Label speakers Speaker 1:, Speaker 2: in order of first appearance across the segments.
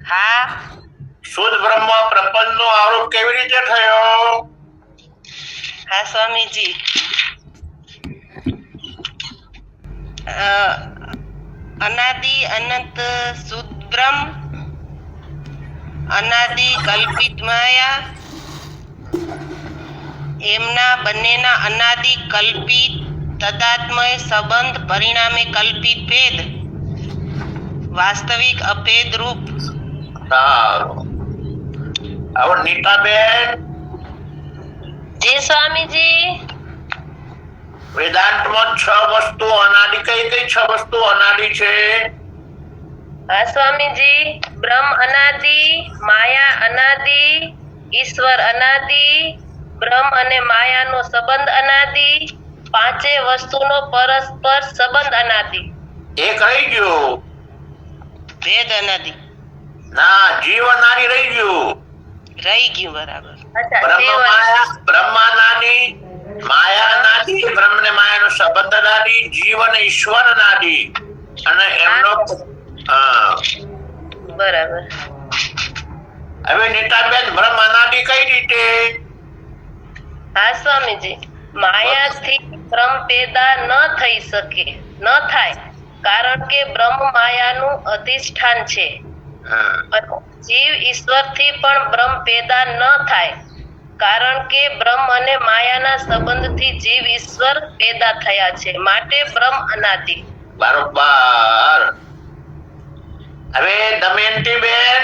Speaker 1: હા.
Speaker 2: શુદ્ધ બ્રહ્મ પ્રપંચનો આરોપ કેવી રીતે થયો?
Speaker 1: હા સ્વામીજી, અનાદિ અનંત શુદ્ધ બ્રહ્મ, અનાદિ કલ્પિત માયા, એમના બંનેના અનાદિ કલ્પિત તદાત્મય સંબંધ પરિણામે કલ્પિત ભેદ વાસ્તવિક અભેદ રૂપ.
Speaker 2: સારું. હવે નીતાબેન,
Speaker 1: જે સ્વામીજી,
Speaker 2: વેદાંતમાં 6 વસ્તુ અનાદિ. કઈ કઈ 6 વસ્તુ અનાદિ છે?
Speaker 1: હા સ્વામીજી, બ્રહ્મ અનાદિ, માયા અનાદિ, ઈશ્વર અનાદિ, બ્રહ્મ અને માયાનો સંબંધ અનાદિ, પાંચે વસ્તુનો પરસ્પર સંબંધ અનાદિ.
Speaker 2: એક રહી ગયું.
Speaker 1: ભેદ અનાદિ
Speaker 2: ના, જીવ અનાદિ રહી ગયું.
Speaker 1: રહી ગયું. બરાબર.
Speaker 2: બ્રહ્મ અનાદિ, માયા અનાદિ, બ્રહ્મ ને માયાનો સંબંધ અનાદિ, જીવ અને ઈશ્વર અનાદિ, અને એમનો
Speaker 1: બરાબર.
Speaker 2: હવે નીતાબેન, બ્રહ્મ અનાદિ કઈ રીતે?
Speaker 1: હા સ્વામીજી, માયાથી બ્રહ્મ પેદા ન થઈ શકે, ન થાય, કારણ કે બ્રહ્મ માયાનું અધિષ્ઠાન છે. જીવ ઈશ્વરથી પણ બ્રહ્મ પેદા ન થાય, કારણ કે બ્રહ્મ અને માયાના સંબંધથી જીવ ઈશ્વર પેદા થયા છે, માટે બ્રહ્મ અનાદિ.
Speaker 2: બરોબર. હવે દમયંતી બેન,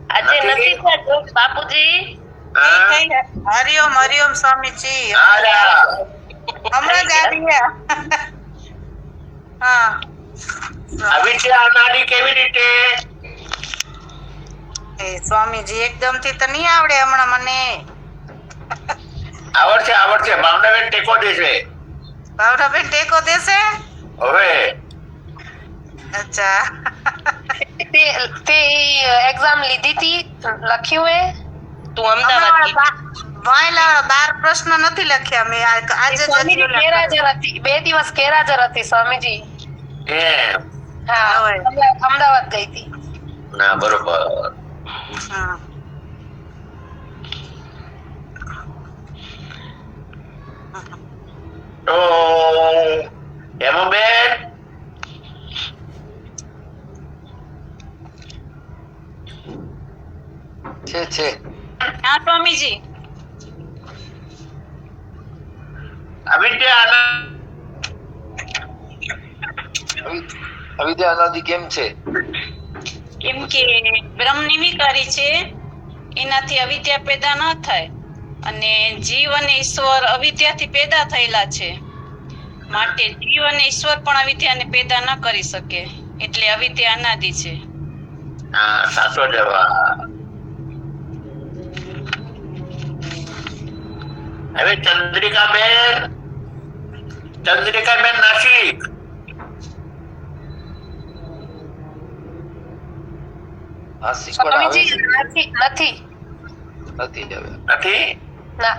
Speaker 1: આજે નથી થતું બાપુજી.
Speaker 3: હરિઓમ હરિઓમ સ્વામીજી, હમણાં જ આવ્યા. હા,
Speaker 2: અવિદ્યા અનાદિ કેવી રીતે?
Speaker 3: એ સ્વામીજી એકદમ થી તો નહીં આવડે હમણાં મને.
Speaker 2: આવડશે, આવડશે. ભાવનાબેન ટેકો દેશે.
Speaker 3: ભાવનાબેન ટેકો દેશે?
Speaker 2: હવે
Speaker 3: અચ્છા.
Speaker 1: તે એક્ઝામ લીધી હતી, લખ્યું હે? તું અમદાવાદ
Speaker 3: વાયલા 12 પ્રશ્ન નથી લખ્યા મેં. આજે
Speaker 1: ગેરહાજર હતી, 2 દિવસ ગેરહાજર હતી સ્વામીજી.
Speaker 2: એમ?
Speaker 1: હા, અમદાવાદ ગઈ હતી.
Speaker 2: ના, બરોબર. તો એમાં બેન,
Speaker 4: છે.
Speaker 3: હા સ્વામીજી,
Speaker 2: અવિદ્યા
Speaker 4: અવિદ્યા અનાદિ કેમ છે?
Speaker 3: કેમ કે બ્રહ્મ નિમિકારી છે, એનાથી અવિદ્યા પેદા ન થાય, અને જીવ અને ઈશ્વર અવિદ્યાથી પેદા થયેલા છે, માટે જીવ અને ઈશ્વર પણ અવિદ્યાને પેદા ન કરી શકે, એટલે અવિદ્યા અનાદિ છે.
Speaker 2: સાચો જવાબ. હવે ચંદ્રિકાબેન, ચંદ્રિકાબેન નાસિક,
Speaker 4: આ શીખવાડ આવે છે?
Speaker 1: નથી.
Speaker 4: નથી હવે.
Speaker 2: નથી?
Speaker 1: ના.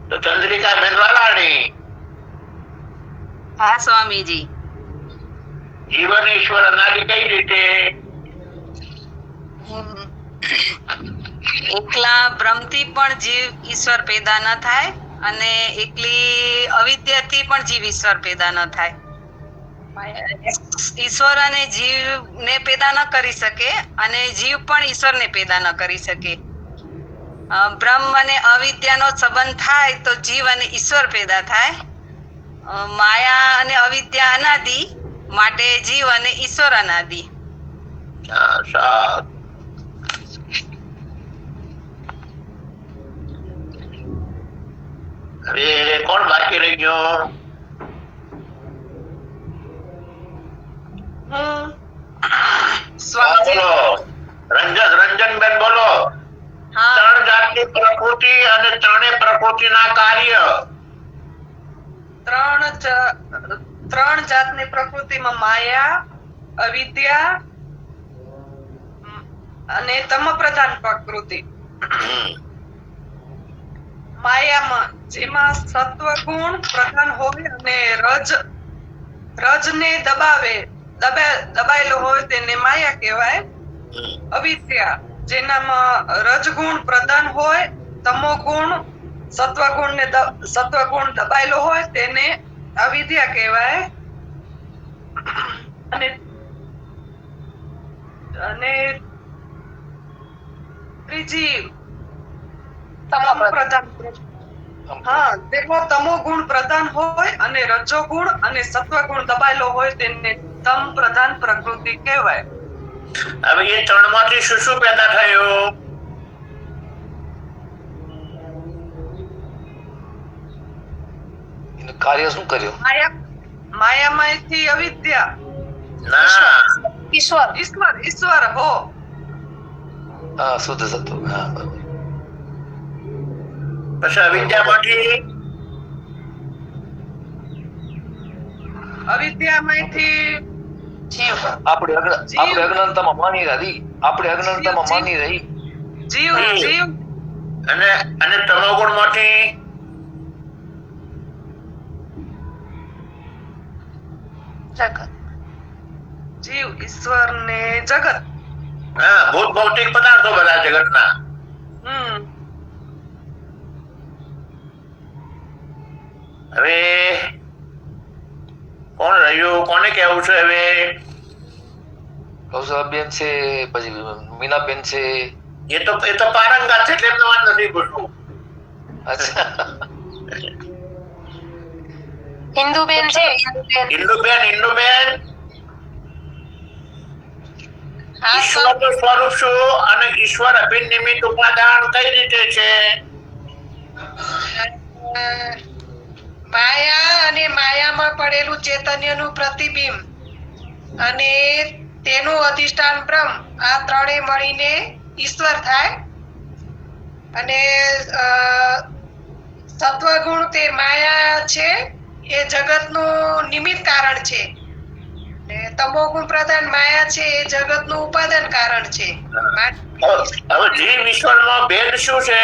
Speaker 2: તો ચંદ્રિકાબેન વાલાણી,
Speaker 3: હા સ્વામીજી,
Speaker 2: જીવન ઈશ્વર અનાદિ કઈ રીતે?
Speaker 3: એકલા બ્રહ્મથી પણ જીવ ઈશ્વર પેદા ન થાય, અને એકલી અવિદ્યાથી પણ જીવ ઈશ્વર પેદા ન થાય. ઈશ્વર અને જીવ ને પેદા ન કરી શકે, અને જીવ પણ ઈશ્વર ને પેદા ન કરી શકે. બ્રહ્મ અને અવિદ્યાનો સંબંધ થાય તો જીવ અને ઈશ્વર પેદા થાય. માયા અને અવિદ્યા અનાદિ, માટે જીવ અને ઈશ્વર અનાદિ.
Speaker 2: હવે કોણ બાકી રહી ગયો? બોલો, રંજનબેન બોલો. 3 જાતની પ્રકૃતિ અને 3 પ્રકૃતિના કાર્ય.
Speaker 3: 3 જાતની પ્રકૃતિમાં માયા, અવિદ્યા અને તમ પ્રધાન પ્રકૃતિ.
Speaker 5: માયામાં જેમાં સત્વ ગુણ પ્રધાન હોય અને રજને દબાયેલો હોય તેને માયા કહેવાય. અવિદ્યા જેનામાં રજગુણ પ્રધાન હોય, તમો ગુણ સત્વગુણ દબાયેલો હોય તેને અવિદ્યા કહેવાય. અને ત્રીજી પ્રધાન, જેમાં તમો ગુણ પ્રધાન હોય અને રજો ગુણ અને સત્વ ગુણ દબાયેલો હોય તેને તમ પ્રધાન પ્રકૃતિ કહેવાય.
Speaker 2: હવે એ ત્રણમાંથી શું શું પેદા થયું?
Speaker 4: એનું કાર્ય શું કર્યું?
Speaker 5: માયામાંથી અવિદ્યા,
Speaker 2: ના,
Speaker 5: ઈશ્વર હો.
Speaker 4: હા, શુદ્ધ સત્વ. હા, બરાબર.
Speaker 2: પછી અવિદ્યામાંથી
Speaker 4: આપણે અજ્ઞાનતામાં માની રહી.
Speaker 5: જીવ
Speaker 2: અને તમોગુણ માંથી
Speaker 5: જીવ, ઈશ્વર ને જગત.
Speaker 2: હા, ભૂત ભૌતિક પદાર્થો બધા જગતના. હવે કોણ રહ્યું? કોને કેવું છે? હવે
Speaker 4: કૌશલાબેન છે, પછી મીનાબેન છે.
Speaker 2: એ તો પારંગત છે એટલે એમને વાત નથી પૂછવું.
Speaker 4: અચ્છા,
Speaker 1: હિન્દુબેન છે.
Speaker 2: હિન્દુબેન
Speaker 1: હા,
Speaker 2: ઈશ્વરનું સ્વરૂપ શું અને ઈશ્વર અભિનિમિત ઉપાદાન કઈ રીતે છે?
Speaker 6: માયા અને માયામાં પડેલું ચૈતન્યનું પ્રતિબિંબ અને તેનું અધિષ્ઠાન બ્રહ્મ, આ ત્રણેય મળીને ઈશ્વર થાય. અને સત્વગુણ તે માયા છે, એ જગતનું નિમિત્ત કારણ છે. તમોગુણ પ્રધાન માયા છે, એ જગતનું ઉપાદાન કારણ છે.
Speaker 2: હવે જીવ ઈશ્વરનો ભેદ શું છે?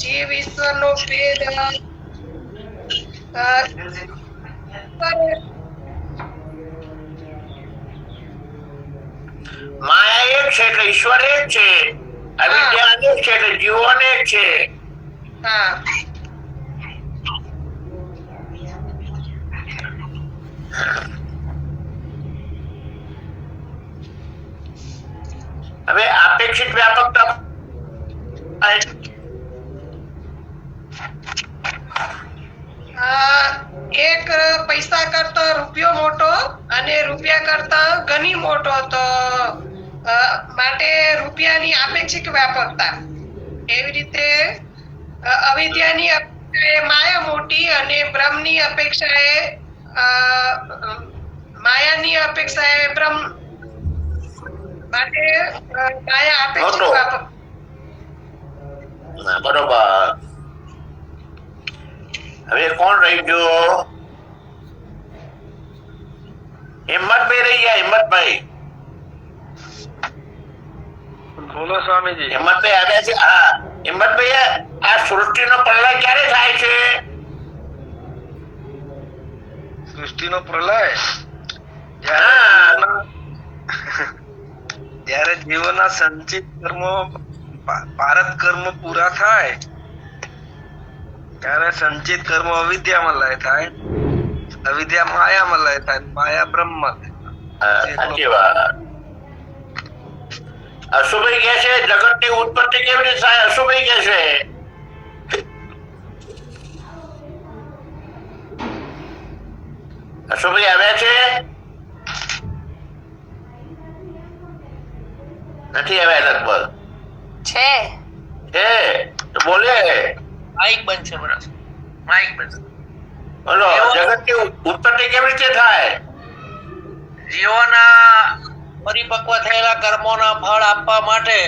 Speaker 6: જીવ ઈશ્વરનો ભેદ
Speaker 2: માયા એક છે એટલે ઈશ્વર એક છે, અવિદ્યા અનેક છે એટલે જીવો અનેક છે.
Speaker 6: હા,
Speaker 2: હવે આપેક્ષિત વ્યાપકતા
Speaker 6: એક પૈસા કરતા રૂપિયો મોટો અને રૂપિયા કરતા ઘણી મોટો, તો માટે રૂપિયાની આપેક્ષિક વ્યાપકતા. એવી રીતે અવિદ્યાની અપેક્ષાએ માયા મોટી અને બ્રહ્મની અપેક્ષાએ માયાની અપેક્ષાએ બ્રહ્મ, માટે માયા આપેક્ષિક વ્યાપક.
Speaker 2: બરોબર. હવે કોણ રહી ગયો? હિંમતભાઈ રહી ગયા. હિંમતભાઈ
Speaker 7: બોલો સ્વામીજી.
Speaker 2: હિંમતભાઈ આવ્યા છે? હા, હિંમતભાઈ, આ સૃષ્ટિનો પ્રલય ક્યારે થાય છે?
Speaker 7: સૃષ્ટિનો પ્રલય જ્યારે જીવોના સંચિત કર્મો, ભારત કર્મ પૂરા થાય ત્યારે સંચિત કર્મ અવિદ્યામાં લય થાય, અવિદ્યા માયામાં લય થાય, માયા બ્રહ્મમાં લય થાય.
Speaker 2: સાચી વાત. અશુભાઈ કે છે જગતની ઉત્પત્તિ કેવી રીતે થાય? અશુભાઈ કે છે અશુભાઈ આવ્યા છે? નથી આવ્યા લગભગ.
Speaker 1: છે
Speaker 2: તો બોલે.
Speaker 8: માઇક બંધ છે બરાબર. માઇક બંધ.
Speaker 2: બોલો, જગતની ઉત્પત્તિ કેવી રીતે થાય?
Speaker 8: જીવોના પરિપક્વ થયેલા કર્મોના ફળ આપવા માટે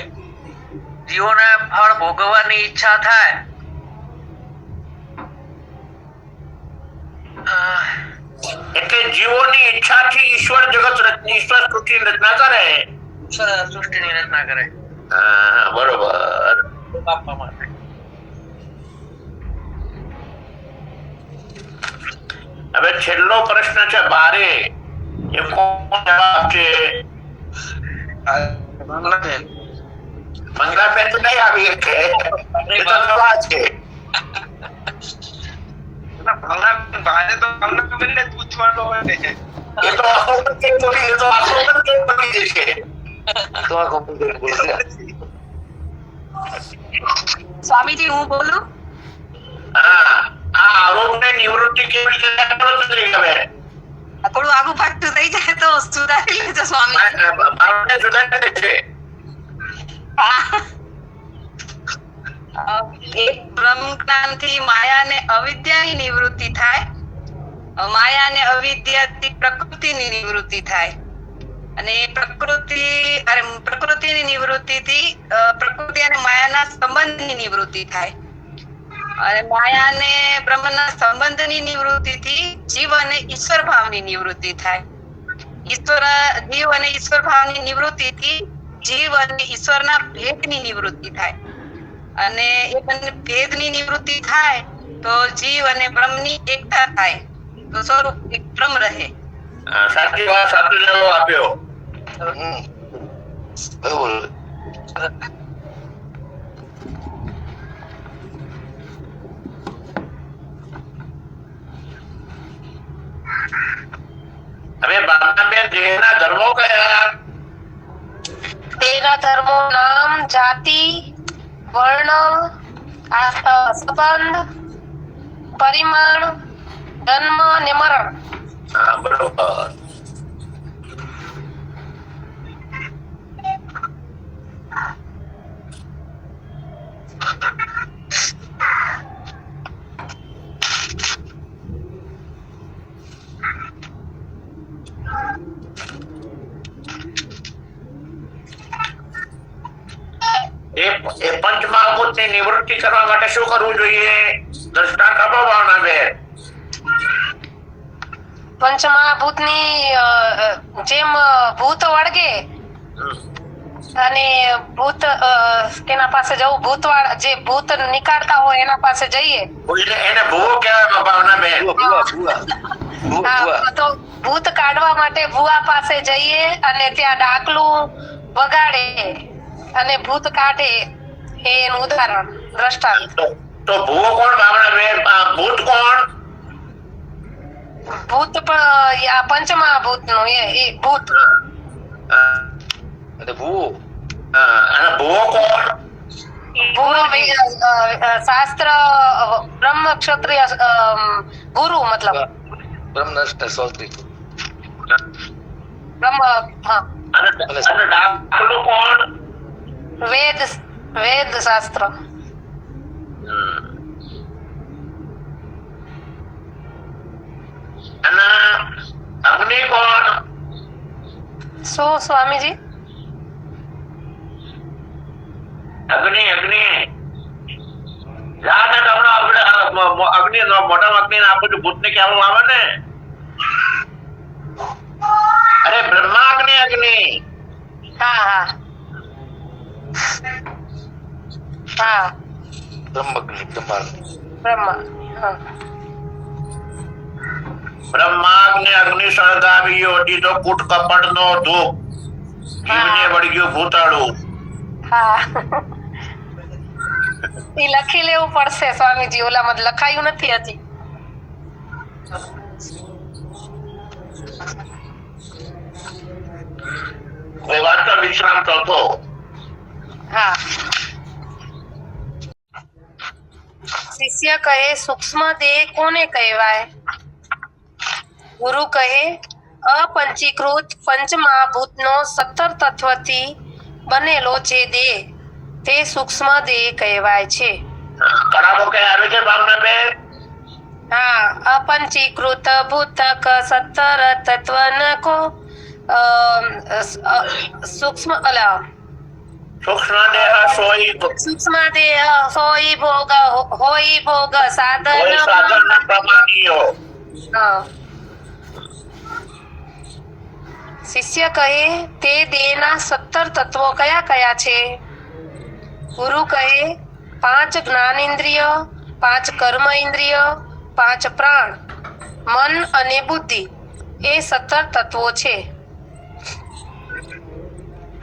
Speaker 8: જીવોને ફળ ભોગવવાની ઈચ્છા થાય.
Speaker 2: એટલે જીવોની ઈચ્છાથી ઈશ્વર ઈશ્વર સૃષ્ટિની રચના કરે.
Speaker 8: સૃષ્ટિની રચના કરે
Speaker 2: હા, બરોબર.
Speaker 8: આપવા માટે.
Speaker 2: હવે છેલ્લો પ્રશ્ન છે 12 એ કોણ જવાબ છે?
Speaker 7: મંગલાબેન.
Speaker 2: મંગલાબેન તો નહીં આવી શકે, એ તો નવા છે.
Speaker 7: મંગલાબેન ભાઈને તો મંગલાબેનને જ પૂછવાનું હોય ને.
Speaker 2: એ તો આખો બની જશે.
Speaker 4: તો આ કોમ્પ્યુટર બોલશે.
Speaker 3: સ્વામીજી હું બોલું?
Speaker 2: હા, આ આરોપને નિવૃત્તિ કેવી રીતે કરો છો તરીકે?
Speaker 3: થોડું આગું પાછું થઈ જાય તો સુધારી લેજો સ્વામી.
Speaker 2: બાળકને સુધારે છે.
Speaker 3: એક બ્રહ્મ જ્ઞાનથી માયા અને અવિદ્યાની નિવૃત્તિ થાય. માયા અને અવિદ્યાથી પ્રકૃતિની નિવૃત્તિ થાય. અને પ્રકૃતિની નિવૃત્તિથી પ્રકૃતિ અને માયાના સંબંધની નિવૃત્તિ થાય. અને માયા અને બ્રહ્મના સંબંધની નિવૃત્તિથી જીવ અને ઈશ્વર ભાવની નિવૃત્તિ થાય. જીવ અને ઈશ્વર ભાવની નિવૃત્તિથી જીવ અને ઈશ્વરના ભેદની નિવૃત્તિ થાય. અને એ બંને ભેદની નિવૃત્તિ થાય તો જીવ અને બ્રહ્મની એકતા થાય, તો સ્વરૂપ એક બ્રહ્મ રહે.
Speaker 2: સાચી વાત, સાચો જવાબ આપ્યો.
Speaker 4: બરોબર.
Speaker 2: હવે બામનાબેન દેહના ધર્મો કયા?
Speaker 1: તેના ધર્મો નામ, જાતિ, વર્ણ, સંબંધ, પરિમાણ, જન્મ અને મરણ.
Speaker 2: હા, બરોબર. એ પંચમહાભૂતની નિવૃત્તિ કરવા માટે શું કરવું જોઈએ? દ્રષ્ટાંત આપો ભાવનાબેન.
Speaker 1: પંચમહાભૂતની જેમ ભૂત વળગે અને ભૂત કેના પાસે જવું? ભૂતવાળા જે ભૂત નીકાળતા હોય એના પાસે જઈએ.
Speaker 2: એને ભૂવો કહેવાય ભાવનાબેન.
Speaker 1: હા, તો ભૂત કાઢવા માટે ભૂવા પાસે જઈએ અને ત્યાં ડાકલું વગાડે અને ભૂત કાઢે, એનું ઉદાહરણ દ્રષ્ટાંત.
Speaker 2: તો ભૂવો કોણ ભાવનાબેન? ભૂત કોણ?
Speaker 1: ભૂત પણ આ પંચમહાભૂત નું એ ભૂત.
Speaker 4: અને ભૂવો.
Speaker 2: અને ભૂવો કોણ?
Speaker 1: ભૂરો શાસ્ત્ર બ્રહ્મ ક્ષત્રિય ગુરુ, મતલબ
Speaker 4: બ્રહ્મનષ્ટ સૌત્રી.
Speaker 1: બ્રહ્મ. હા.
Speaker 2: અને ડાકલું કોણ?
Speaker 1: વેદ શાસ્ત્ર.
Speaker 2: અને અગ્નિ કોણ?
Speaker 1: શું સ્વામીજી?
Speaker 2: અગ્નિ જાને તમને અગ્નિ મોટા અગ્નિ આપું છું, ભૂત ને કહેવામાં આવે ને. અરે બ્રહ્માગ્નિ.
Speaker 1: હા હા હા.
Speaker 4: બ્રહ્માગ્નિ.
Speaker 1: બ્રહ્મા. હા.
Speaker 2: બ્રહ્માગ્નિ અગ્નિ સળગાવ્યો, દીધો કૂટ કપટ નો ધૂપ, જીવને વળગ્યું ભૂતાળું.
Speaker 1: હા, એ લખી લેવું પડશે સ્વામીજી, ઓલામાં લખાયું નથી હજી.
Speaker 2: વાર્તા વિશ્રામ ચોથો.
Speaker 1: હા. શિષ્ય કહે, સૂક્ષ્મ દેહ કોને કહેવાય? ગુરુ કહે, અપંચીકૃત પંચમહાભૂતનો 17 તત્વથી બનેલો જે દેહ તે સૂક્ષ્મ દેહ કહેવાય છે.
Speaker 2: કરાવો કે આવે છે ભાવનાબેન?
Speaker 1: હા. અપંચીકૃત ભૂતક 17 તત્વન કો સૂક્ષ્મ સૂક્ષ્મ દેહ સોઈ ભોગ હોય ભોગ સાધન
Speaker 2: પ્રમાણીઓ.
Speaker 1: શિષ્ય કહે, તે દેહના 17 તત્વો કયા કયા છે? ગુરુ કહે, 5 જ્ઞાનેન્દ્રિય, 5 કર્મ ઇન્દ્રિય, 5 પ્રાણ મન અને બુદ્ધિ એ 17 તત્વો છે.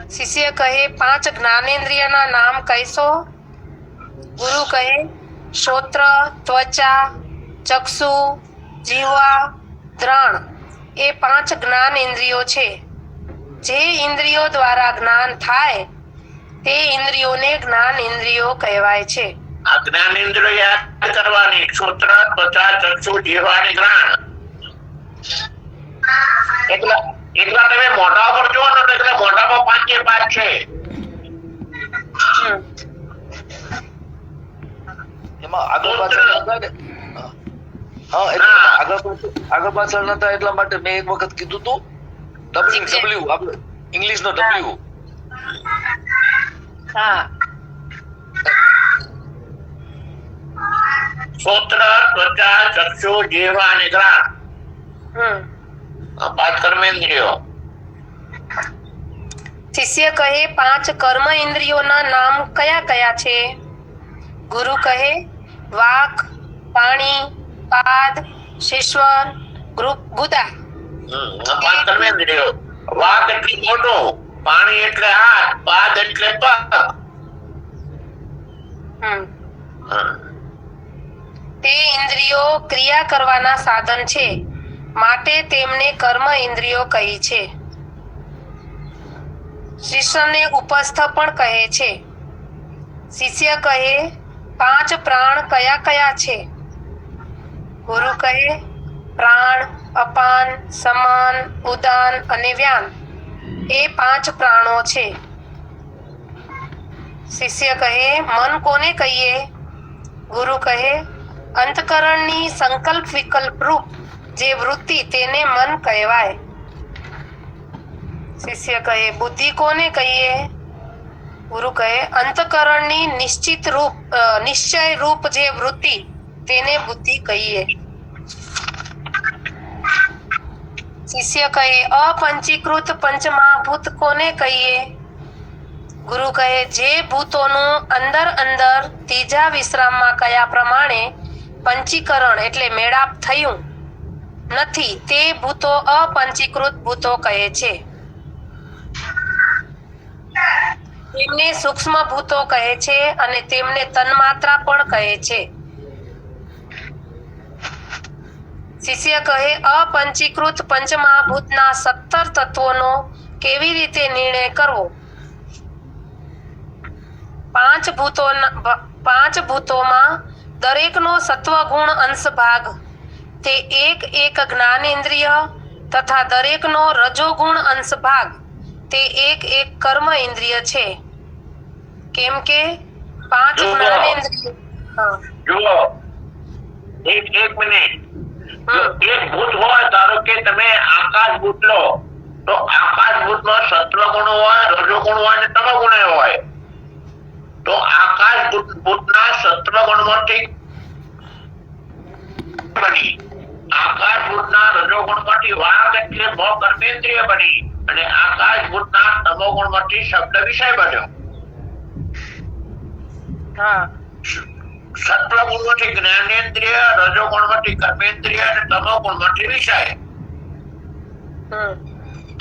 Speaker 1: શિષ્ય કહે 5 જ્ઞાનેન્દ્રિયના નામ કહેશો? ગુરુ કહે શ્રોત્ર, ત્વચા, ચક્ષુ, જીહ્વા, દ્રાણ એ 5 જ્ઞાનેન્દ્રિયો છે. જે ઇન્દ્રિયો દ્વારા જ્ઞાન થાય તે ઇન્દ્રિયોને જ્ઞાનેન્દ્રિયો કહેવાય છે.
Speaker 2: આ જ્ઞાનેન્દ્રિયો યાદ કરવાની. શ્રોત્ર, ત્વચા, ચક્ષુ, જીહ્વા અને ઘ્રાણ. એટલા તમે મોઢા પર જુઓ ને એટલે મોઢામાં 5 છે.
Speaker 4: એમાં આગળ પાછળ નતા ને? હા, એટલે આગળ પાછળ નતા એટલા માટે મેં એક વખત કીધું તું W આપણે ઇંગ્લિશ નો W.
Speaker 1: હા,
Speaker 2: શ્રોત્ર, ત્વચા, ચક્ષુ, જીહ્વા અને ઘ્રાણ. 5 કર્મેન્દ્રિયો.
Speaker 1: શિષ્ય કહે 5 કર્મ ઇન્દ્રિયોના નામ કયા કયા છે? ગુરુ કહે વાક, પાણી, પાદ, શીશ્વર, ગુદા.
Speaker 2: 5 કર્મેન્દ્રિયો. વાક એટલે મોઢું, પાણી એટલે હાથ, પાદ એટલે પગ.
Speaker 1: તે ઇન્દ્રિયો ક્રિયા કરવાના સાધન છે, માટે તેમને કર્મ ઇન્દ્રિયો કહી છે. શિષ્યને ઉપસ્થ પણ કહે છે. શિષ્ય કહે 5 પ્રાણ કયા કયા છે? ગુરુ કહે પ્રાણ, અપાન, સમાન, ઉદાન અને વ્યાન એ 5 પ્રાણો છે. શિષ્ય કહે મન કોને કહીએ? ગુરુ કહે અંતકરણની સંકલ્પ વિકલ્પ રૂપ જે વૃત્તિ તેને મન કહેવાય. શિષ્ય કહે બુદ્ધિ કોને કહીએ? ગુરુ કહે અંતકરણની નિશ્ચય રૂપ જે વૃત્તિ તેને બુદ્ધિ કહીએ. શિષ્ય કહે અપંચીકૃત પંચમહાભૂત કોને કહીએ? ગુરુ કહે જે ભૂતોનું અંદર ત્રીજા વિશ્રામમાં કયા પ્રમાણે પંચીકરણ એટલે મેળાપ થયું નથી તે ભૂતો અપંચીકૃત ભૂતો કહે છે. તેમને સૂક્ષ્મ ભૂતો કહે છે અને તેમને તન્માત્રા પણ કહે છે. શિષ્ય કહે અપંચીકૃત પંચમહાભૂતના 17 તત્વોનો કેવી રીતે નિર્ણય કરવો? 5 ભૂતોમાં દરેકનો સત્વગુણ અંશ ભાગ તે એક જ્ઞાનેન્દ્રિય તથા દરેકનો રજોગુણ અંશ ભાગ તે એક કર્મ ઇન્દ્રિય છે. કેમ કે 5 જ્ઞાનેન્દ્રિય.
Speaker 2: જુઓ, એક મિનિટ. એક ભૂત હોય, ધારો કે તમે આકાશ ભૂત લો તો આકાશ ભૂતમાં સત્વગુણ હોય, રજોગુણ હોય અને તમોગુણ હોય. તો આકાશ ભૂતના સત્વગુણમાંથી બની, આકાશ ભૂતના રજોગુણમાંથી વાક એટલે મોહ કર્મેન્દ્રિય બની અને આકાશ ભૂતના તમોગુણમાંથી શબ્દ વિષય બન્યો. સત્વગુણમાંથી જ્ઞાનેન્દ્રિય, રજોગુણમાંથી કર્મેન્દ્રિય અને તમોગુણમાંથી વિષય.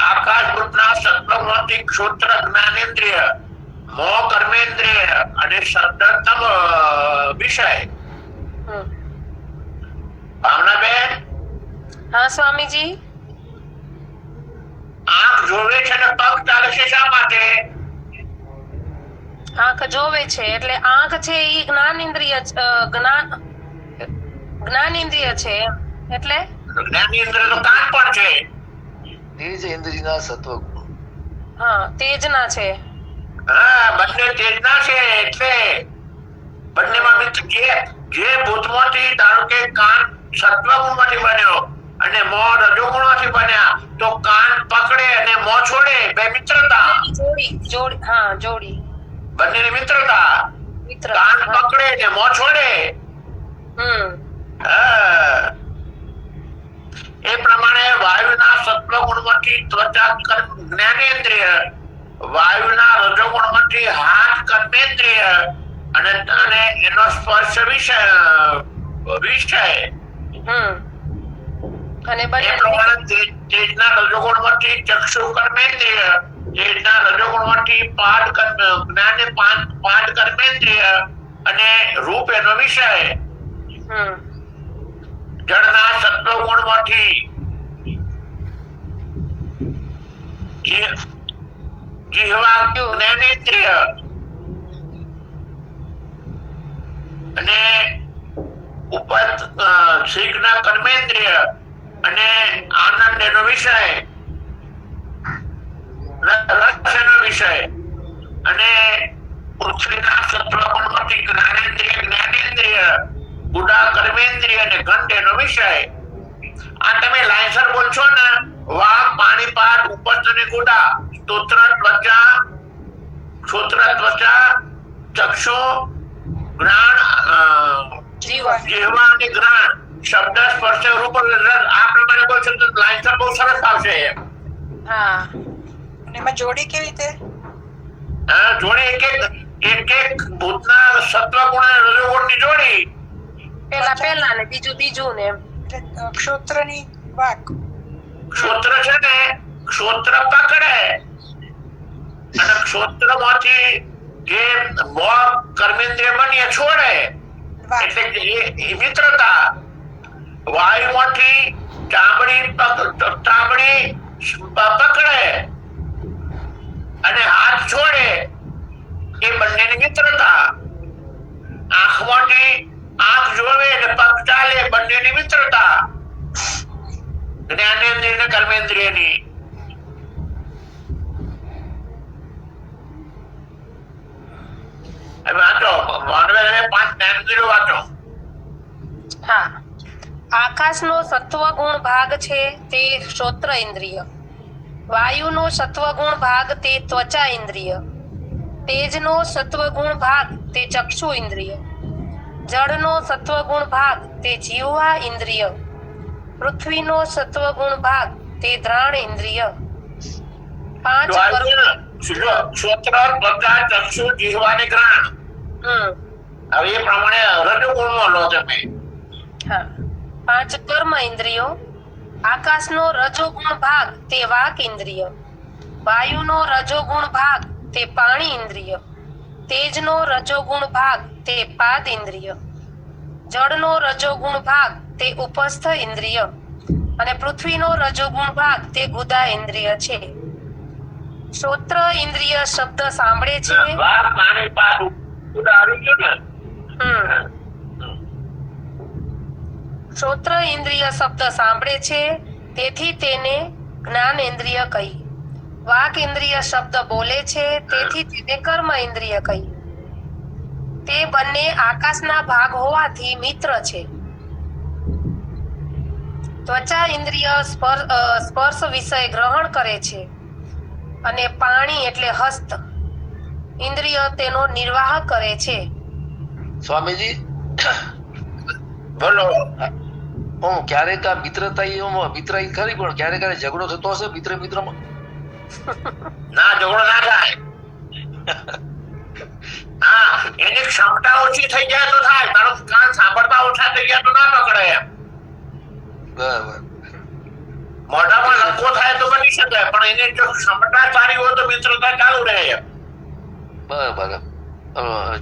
Speaker 2: આકાશ ભૂતના સત્વગુણમાંથી ક્ષોત્ર જ્ઞાનેન્દ્રિય, મોહ કર્મેન્દ્રિય અને શબ્દ વિષય. ભાવનાબેન?
Speaker 1: હા સ્વામીજી.
Speaker 2: આંખ જોવે છે ને પગ ચાલે છે, શા માટે?
Speaker 1: આંખ જોવે છે એટલે આંખ છે એ જ્ઞાનેન્દ્રિય છે. એટલે
Speaker 2: જ્ઞાનેન્દ્રિય તો કાન પણ છે.
Speaker 4: તેજ ઇન્દ્રિયના સત્વગુણ.
Speaker 1: હા, તેજના છે.
Speaker 2: હા, બંને તેજના છે. એટલે બંનેમાં જે ભૂતમાંથી ધારો કે કાન સત્વગુણમાંથી બન્યો અને મોહ રજોગુણમાંથી બન્યા તો કાન પકડે અને મોહ છોડે, બે મિત્રતા.
Speaker 1: જોડી
Speaker 2: બંનેની મિત્રતા. કાન પકડે ને મોહ છોડે. એ પ્રમાણે વાયુના સત્વગુણમાંથી ત્વચા જ્ઞાનેન્દ્રિય, વાયુના રજોગુણમાંથી હાથ કર્મેન્દ્રિય અને એનો સ્પર્શ વિષય.
Speaker 1: અને
Speaker 2: એ
Speaker 1: બંને
Speaker 2: પ્રમાણે તેજના રજોગુણમાંથી ચક્ષુ કર્મેન્દ્રિય, તેજના રજોગુણમાંથી પાંચ કર્મેન્દ્રિય અને રૂપ એનો વિષય,
Speaker 1: હમ
Speaker 2: જળના સત્વગુણમાંથી જીહવા જ્ઞાનેન્દ્રિય અને શીખના કર્મેન્દ્રિય અને આનંદ એનો વિષય, રસ એનો વિષય અને પૃથ્વીના સત્વગુણમાંથી જ્ઞાનેન્દ્રિય, ગુડા કર્મેન્દ્રિય અને ગંધ એનો વિષય. આ તમે લાઈનસર બોલશો ને, વાક, પાણીપાત, ઉપસ્થ અને ગુડા, સ્તોત્ર, ત્વચા, ચક્ષુ, જ્ઞાન, જીહવા અને ગ્રાણ, શબ્દ, સ્પર્શ, રૂપ, રસ, આ પ્રમાણે બોલશો તો લાઈનસર બહુ સરસ આવશે.
Speaker 1: હા
Speaker 6: અને એમાં જોડી કેવી રીતે?
Speaker 2: જોડે એક ભૂતના સત્વગુણ અને રજોગુણની જોડી,
Speaker 1: પેલા ને બીજું ને એમ.
Speaker 6: એટલે ક્ષોત્રની વાક.
Speaker 2: ક્ષોત્ર છે ને, ક્ષોત્ર પકડે અને ક્ષોત્ર માંથી જે કર્મેન્દ્રિય બની છોડે, એટલે એ મિત્રતા. વાયુ માંથી ચામડી પકડે અને હાથ છોડે, એ બંનેની મિત્રતા. આંખમાંથી આંખ જોવે અને પગ ચાલે, બંનેની મિત્રતા. જ્ઞાનેન્દ્રિય અને કર્મેન્દ્રિયની. હવે વાંચો, પાંચ જ્ઞાનેન્દ્રિયો વાંચો.
Speaker 1: હા, આકાશનો સત્વગુણ ભાગ છે તે શ્રોત્ર ઇન્દ્રિય, વાયુનો સત્વગુણ ભાગ તે ત્વચા ઇન્દ્રિય, તેજનો સત્વગુણ ભાગ તે ચક્ષુ ઇન્દ્રિય, જળનો સત્વગુણ ભાગ તે જીહવા ઇન્દ્રિય, પૃથ્વીનો સત્વગુણ ભાગ તે ઘ્રાણ ઇન્દ્રિય. પાંચ
Speaker 2: ક્ષોત્ર, ત્વચા, ચક્ષુ, જીહવા અને ઘ્રાણ. હવે એ પ્રમાણે રજોગુણમાં લો તમે.
Speaker 1: હા, પાંચ કર્મ ઇન્દ્રિયો. આકાશનો રજોગુણ ભાગ તે વાક ઇન્દ્રિય, વાયુનો રજોગુણ ભાગ તે પાણી ઇન્દ્રિય, તેજનો રજોગુણ ભાગ તે પાદ ઇન્દ્રિય, જળનો રજોગુણ ભાગ તે ઉપસ્થ ઇન્દ્રિય અને પૃથ્વીનો રજોગુણ ભાગ તે ગુદા ઇન્દ્રિય છે. શ્રોત્ર ઇન્દ્રિય શબ્દ સાંભળે છે. શ્રોત્ર ઇન્દ્રિય શબ્દ સાંભળે છે, તેથી તેને જ્ઞાન ઇન્દ્રિય કહી. વાક ઇન્દ્રિય શબ્દ બોલે છે, તેથી તેને કર્મ ઇન્દ્રિય કહી. તે બંને આકાશના ભાગ હોવાથી મિત્ર છે. ત્વચા ઇન્દ્રિય સ્પર્શ વિષય ગ્રહણ કરે છે અને પાણી એટલે હસ્ત ઇન્દ્રિય તેનો નિર્વાહ કરે છે.
Speaker 4: સ્વામીજી
Speaker 2: બોલો.
Speaker 4: ક્યારેક આ મિત્રતા ખરી, પણ ક્યારેક ઝઘડો થતો હશે મિત્રમાં?
Speaker 2: ના, ઝઘડો ના થાય. હા, એની ક્ષમતા ઓછી થઈ જાય તો થાય. તારો કાન સાંભળતા ઓછા થઈ ગયા તો ના પકડે.
Speaker 4: બરાબર.
Speaker 2: મોઢામાં લખવો થાય તો બની શકે, પણ એની જો ક્ષમતા સારી હોય તો મિત્રતા ચાલુ રહે.
Speaker 4: બરાબર.